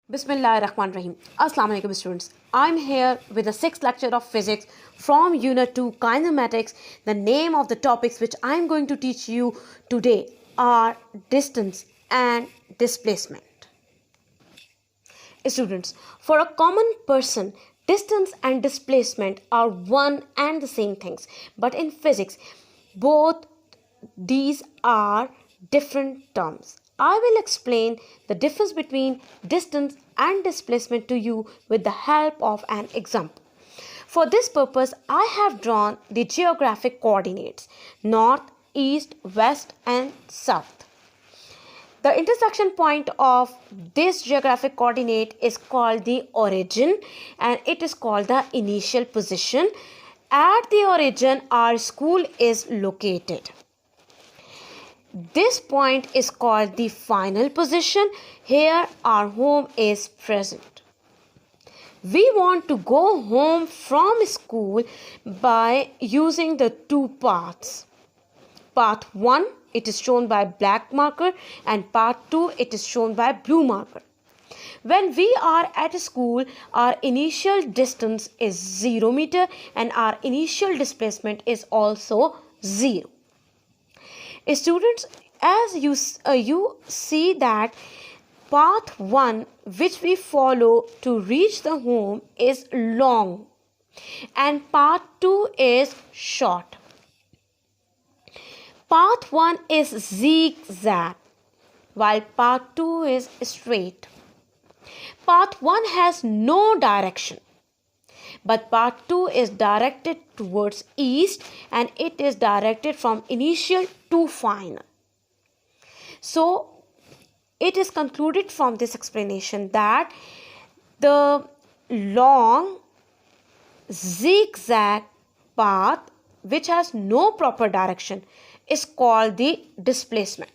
Bismillahirrahmanirrahim. Assalamu alaikum students. I'm here with the sixth lecture of physics from Unit 2 Kinematics. The name of the topics which I'm going to teach you today are distance and displacement. Students, for a common person, distance and displacement are one and the same things. But in physics, both these are different terms. I will explain the difference between distance and displacement to you with the help of an example. For this purpose, I have drawn the geographic coordinates north, east, west, and south. The intersection point of this geographic coordinate is called the origin and it is called the initial position. At the origin, our school is located. This point is called the final position. Here our home is present. We want to go home from school by using the two paths. Path 1, it is shown by black marker, and path 2, it is shown by blue marker. When we are at school, our initial distance is 0 meter and our initial displacement is also 0. Students, as you see that path 1 which we follow to reach the home is long and path 2 is short. Path 1 is zigzag while path 2 is straight. Path 1 has no direction, but path 2 is directed towards east and it is directed from initial to final. So, it is concluded from this explanation that the long zigzag path which has no proper direction is called the displacement,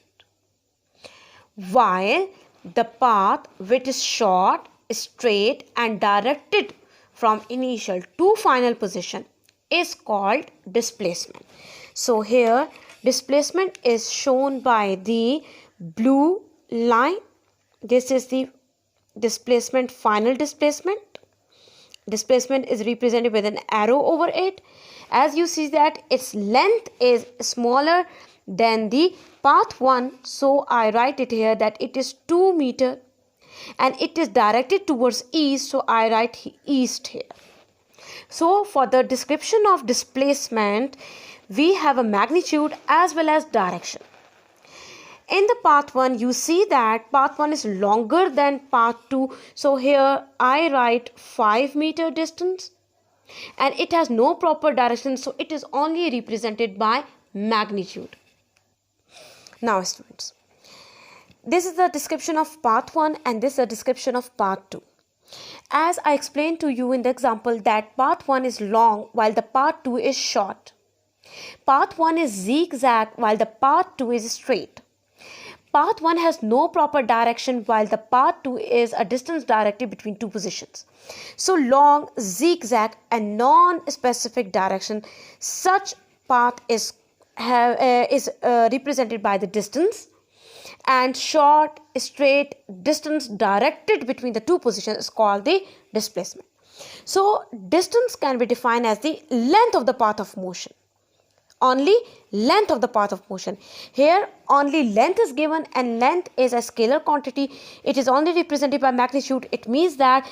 while the path which is short, straight and directed from initial to final position is called displacement. So here displacement is shown by the blue line. This is the displacement, final displacement. Displacement is represented with an arrow over it. As you see that its length is smaller than the path 1, so I write it here that it is 2 meter and it is directed towards east, so I write east here. So for the description of displacement, we have a magnitude as well as direction. In the path 1, you see that path 1 is longer than path 2, so here I write 5 meter distance and it has no proper direction, so it is only represented by magnitude. Now students, this is the description of path 1 and this is the description of path 2. As I explained to you in the example that path 1 is long while the path 2 is short. Path 1 is zigzag while the path 2 is straight. Path 1 has no proper direction while the path 2 is a distance directed between two positions. So long, zigzag and non-specific direction, such path is represented by the distance, and short, straight, distance directed between the two positions is called the displacement. So distance can be defined as the length of the path of motion. Only length of the path of motion. Here only length is given and length is a scalar quantity. It is only represented by magnitude. It means that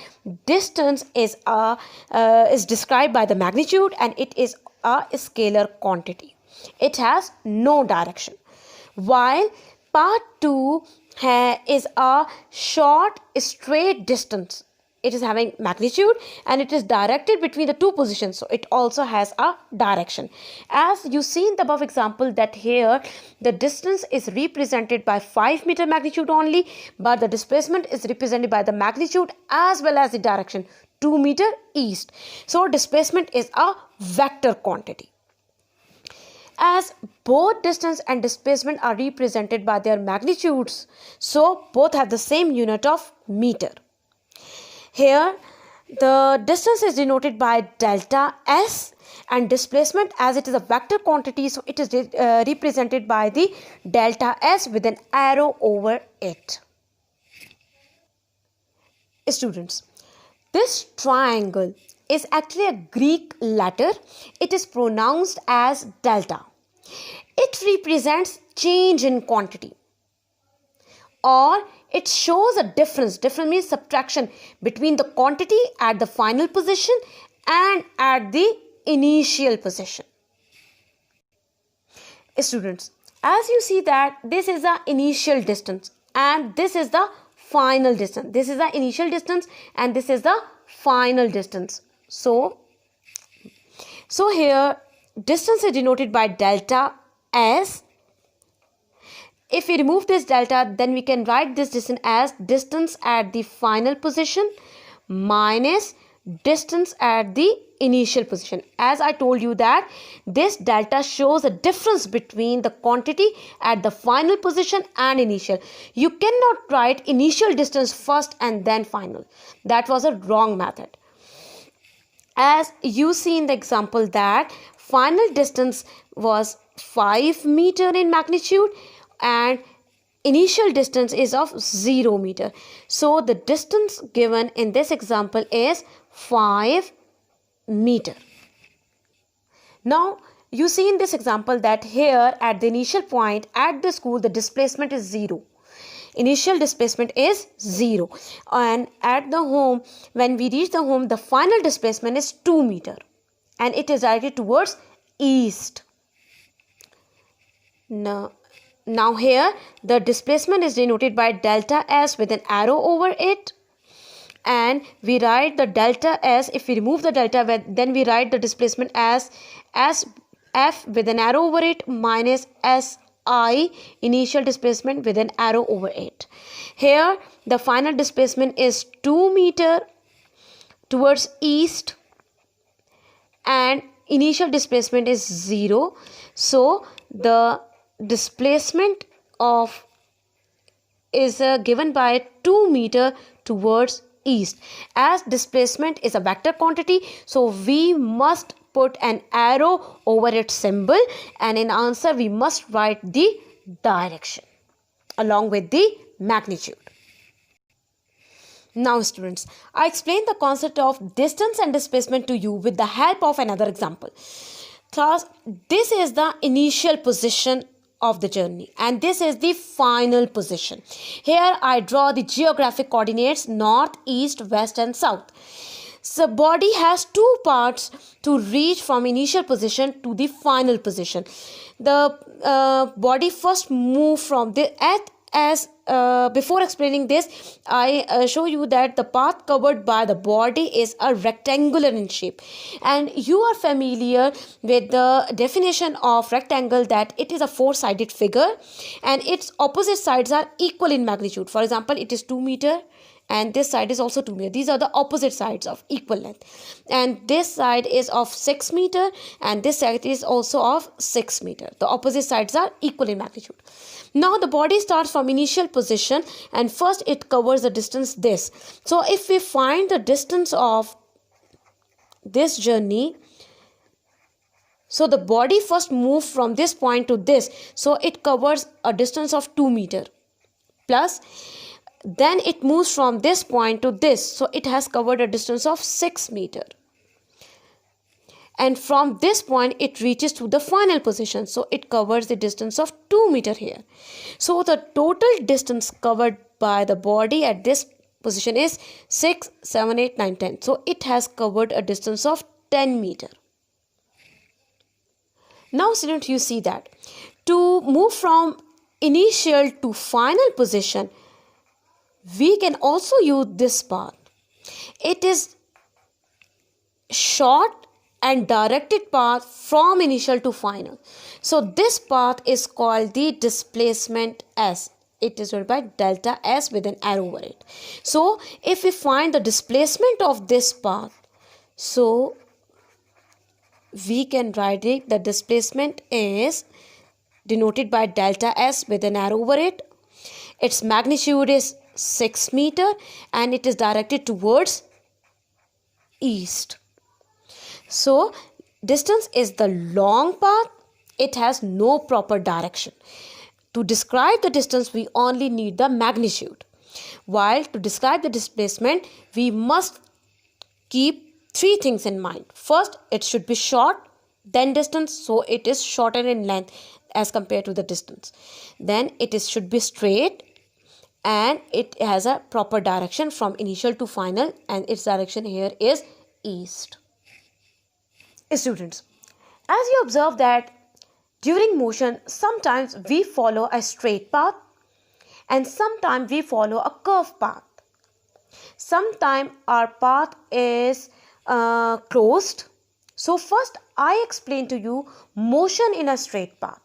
distance is described by the magnitude and it is a scalar quantity. It has no direction. While path 2 is a short straight distance. It is having magnitude and it is directed between the two positions, so it also has a direction. As you see in the above example that here the distance is represented by 5 meter magnitude only, but the displacement is represented by the magnitude as well as the direction, 2 meter east. So displacement is a vector quantity. As both distance and displacement are represented by their magnitudes, so both have the same unit of meter. Here the distance is denoted by delta S and displacement, as it is a vector quantity, so it is represented by the delta S with an arrow over it. Students, this triangle is actually a Greek letter. It is pronounced as delta. It represents change in quantity, or it shows a difference. Difference means subtraction between the quantity at the final position and at the initial position. Students, as you see that this is the initial distance and this is the final distance. This is the initial distance and this is the final distance. So here distance is denoted by delta S. If we remove this delta, then we can write this distance as distance at the final position minus distance at the initial position. As I told you that this delta shows a difference between the quantity at the final position and initial. You cannot write initial distance first and then final. That was a wrong method. As you see in the example that final distance was 5 meter in magnitude and initial distance is of 0 meter. So the distance given in this example is 5 meter. Now you see in this example that here at the initial point at the school the displacement is 0. Initial displacement is 0, and at the home, when we reach the home, the final displacement is 2 meter and it is directed towards east. Now here the displacement is denoted by delta S with an arrow over it, and we write the delta S. If we remove the delta, then we write the displacement as F with an arrow over it minus SI, initial displacement, with an arrow over it. Here the final displacement is 2 meter towards east and initial displacement is 0. So the displacement is given by 2 meter towards east. As displacement is a vector quantity, so we must put an arrow over its symbol, and in answer we must write the direction along with the magnitude. Now students, I explained the concept of distance and displacement to you with the help of another example. Class, this is the initial position of the journey and this is the final position. Here I draw the geographic coordinates north, east, west and south. So body has two parts to reach from initial position to the final position. The body first move from the before explaining this, I show you that the path covered by the body is a rectangular in shape, and you are familiar with the definition of rectangle, that it is a four-sided figure and its opposite sides are equal in magnitude. For example, it is 2 meter and this side is also 2 meter. These are the opposite sides of equal length, and this side is of 6 meter and this side is also of 6 meter. The opposite sides are equal in magnitude. Now the body starts from initial position and first it covers the distance this. So if we find the distance of this journey, so the body first moves from this point to this, so it covers a distance of 2 meter plus then it moves from this point to this, so it has covered a distance of 6 meter, and from this point it reaches to the final position, so it covers the distance of 2 meter here. So the total distance covered by the body at this position is 6, 7, 8, 9, 10. So it has covered a distance of 10 meter. Now students, you see that to move from initial to final position, we can also use this path. It is short and directed path from initial to final. So this path is called the displacement S. It is written by delta S with an arrow over it. So if we find the displacement of this path, so we can write it, the displacement is denoted by delta S with an arrow over it. Its magnitude is 6 meter and it is directed towards east. So distance is the long path. It has no proper direction. To describe the distance, we only need the magnitude. While to describe the displacement, we must keep three things in mind. First, it should be short, then distance, so it is shorter in length as compared to the distance. Then it should be straight, and it has a proper direction from initial to final, and its direction here is east. Students, as you observe that during motion, sometimes we follow a straight path and sometimes we follow a curved path. Sometimes our path is closed. So first I explain to you motion in a straight path.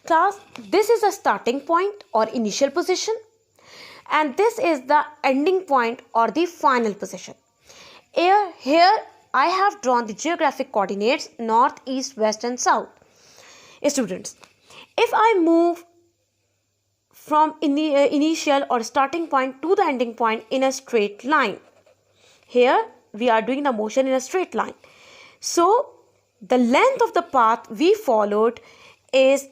Class, this is a starting point or initial position, and this is the ending point or the final position. Here I have drawn the geographic coordinates north, east, west and south. Students, if I move from initial or starting point to the ending point in a straight line, here we are doing the motion in a straight line. So the length of the path we followed is,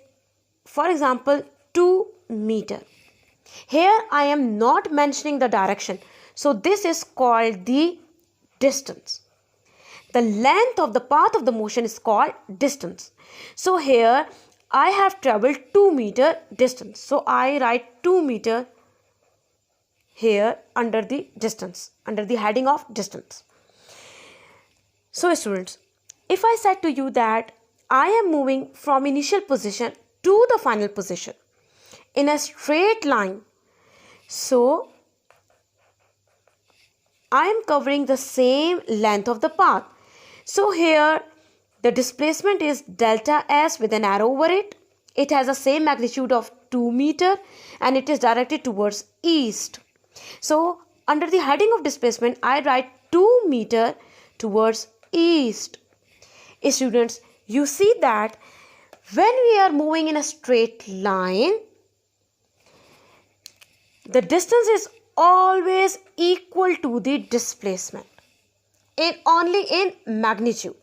for example, 2 meters. Here I am not mentioning the direction, so this is called the distance. The length of the path of the motion is called distance. So here I have traveled 2 meter distance. So I write 2 meter here under the distance, under the heading of distance. So students, if I said to you that I am moving from initial position to the final position in a straight line, so I am covering the same length of the path. So here the displacement is delta S with an arrow over it. It has the same magnitude of 2 meter and it is directed towards east. So under the heading of displacement, I write 2 meter towards east. Students, you see that when we are moving in a straight line, the distance is always equal to the displacement, only in magnitude.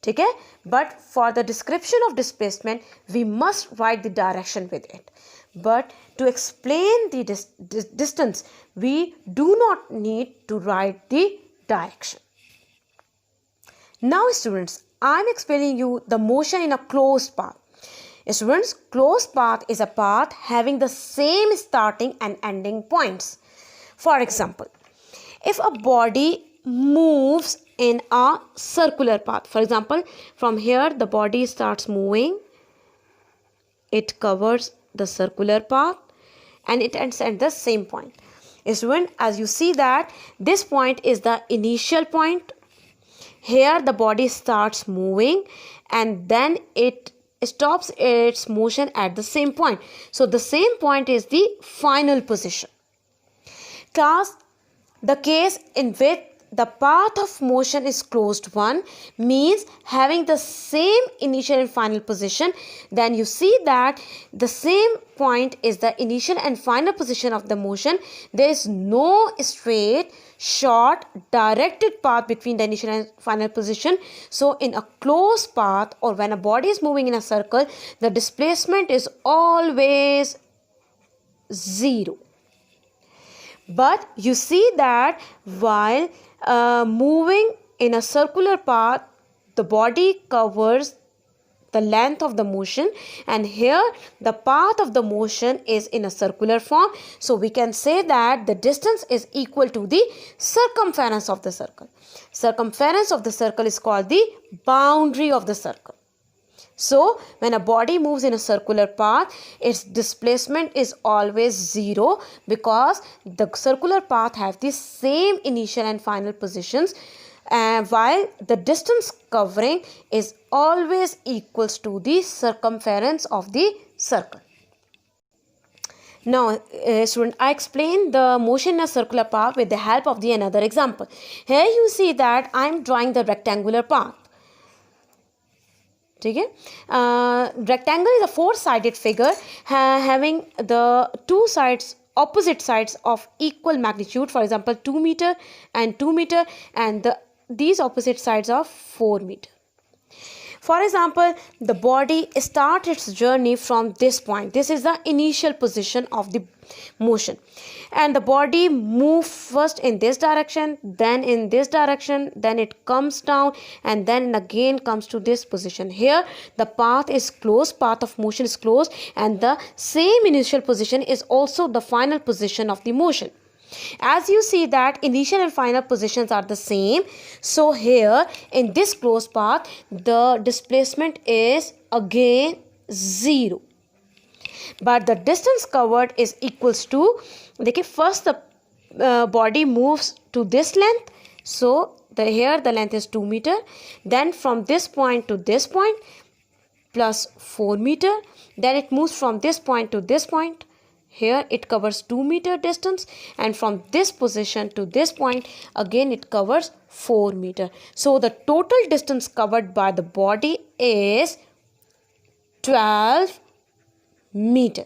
Okay? But for the description of displacement, we must write the direction with it. But to explain the distance, we do not need to write the direction. Now students, I am explaining you the motion in a closed path. Students, closed path is a path having the same starting and ending points. For example, if a body moves in a circular path, for example, from here the body starts moving, it covers the circular path and it ends at the same point. Students, as you see that this point is the initial point. Here the body starts moving and then it stops its motion at the same point. So the same point is the final position. Class, the case in which the path of motion is closed one means having the same initial and final position. Then you see that the same point is the initial and final position of the motion. There is no straight, short, directed path between the initial and final position. So in a closed path or when a body is moving in a circle, the displacement is always 0. But you see that while moving in a circular path, the body covers the length of the motion, and here the path of the motion is in a circular form. So we can say that the distance is equal to the circumference of the circle. Circumference of the circle is called the boundary of the circle. So when a body moves in a circular path, its displacement is always 0 because the circular path have the same initial and final positions, while the distance covering is always equals to the circumference of the circle. Now student, I explain the motion in a circular path with the help of another example. Here you see that I am drawing the rectangular path. Okay? Rectangle is a 4-sided figure having the two sides, opposite sides of equal magnitude, for example 2 meter and 2 meter, and these opposite sides of 4 meter. For example, the body starts its journey from this point. This is the initial position of the motion, and the body moves first in this direction, then in this direction, then it comes down, and then again comes to this position. Here the path is closed, path of motion is closed, and the same initial position is also the final position of the motion. As you see that initial and final positions are the same, so here in this closed path the displacement is again 0, but the distance covered is equals to, देखिए first the body moves to this length, so here the length is 2 meter, then from this point to this point plus 4 meter, then it moves from this point to this point. Here it covers 2 meter distance, and from this position to this point again it covers 4 meter. So the total distance covered by the body is 12 meter.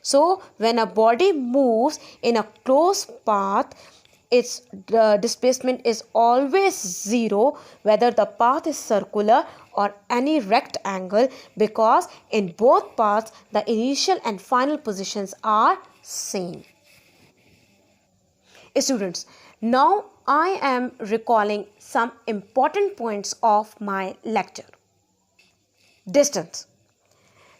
So when a body moves in a closed path, its displacement is always 0, whether the path is circular or any rectangle, because in both paths the initial and final positions are same. Students, now I am recalling some important points of my lecture. Distance.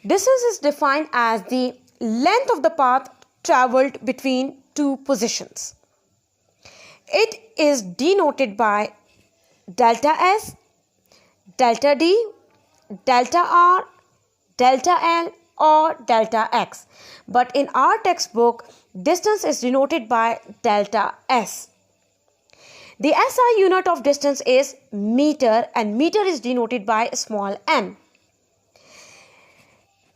Distance is defined as the length of the path travelled between two positions. It is denoted by delta S, delta D, delta R, delta L or delta X. But in our textbook, distance is denoted by delta S. The SI unit of distance is meter, and meter is denoted by small m.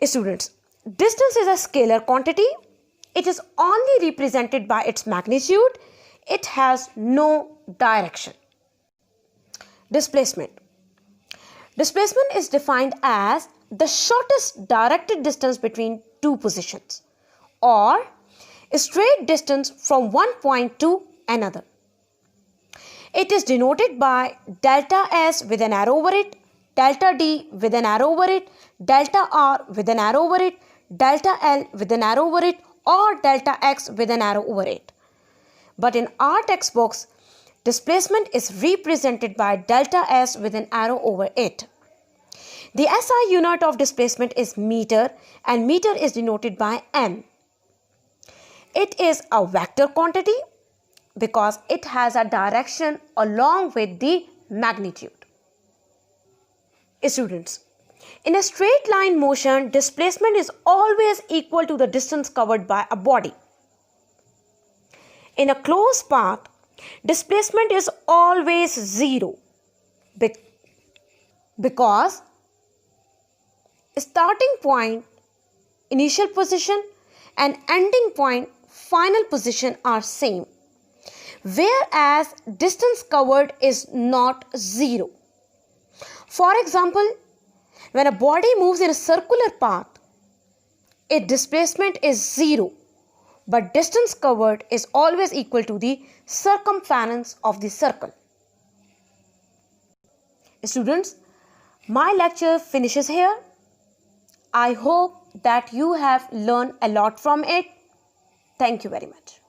Students, distance is a scalar quantity. It is only represented by its magnitude. It has no direction. Displacement. Displacement is defined as the shortest directed distance between two positions, or a straight distance from one point to another. It is denoted by delta S with an arrow over it, delta D with an arrow over it, delta R with an arrow over it, delta L with an arrow over it, or delta X with an arrow over it. But in our textbooks, displacement is represented by delta S with an arrow over it. The SI unit of displacement is meter, and meter is denoted by m. It is a vector quantity because it has a direction along with the magnitude. Students, in a straight line motion, displacement is always equal to the distance covered by a body. In a closed path, displacement is always 0 because starting point, initial position, and ending point, final position are same, whereas distance covered is not 0. For example, when a body moves in a circular path, its displacement is 0, but distance covered is always equal to the circumference of the circle. Students, my lecture finishes here. I hope that you have learned a lot from it. Thank you very much.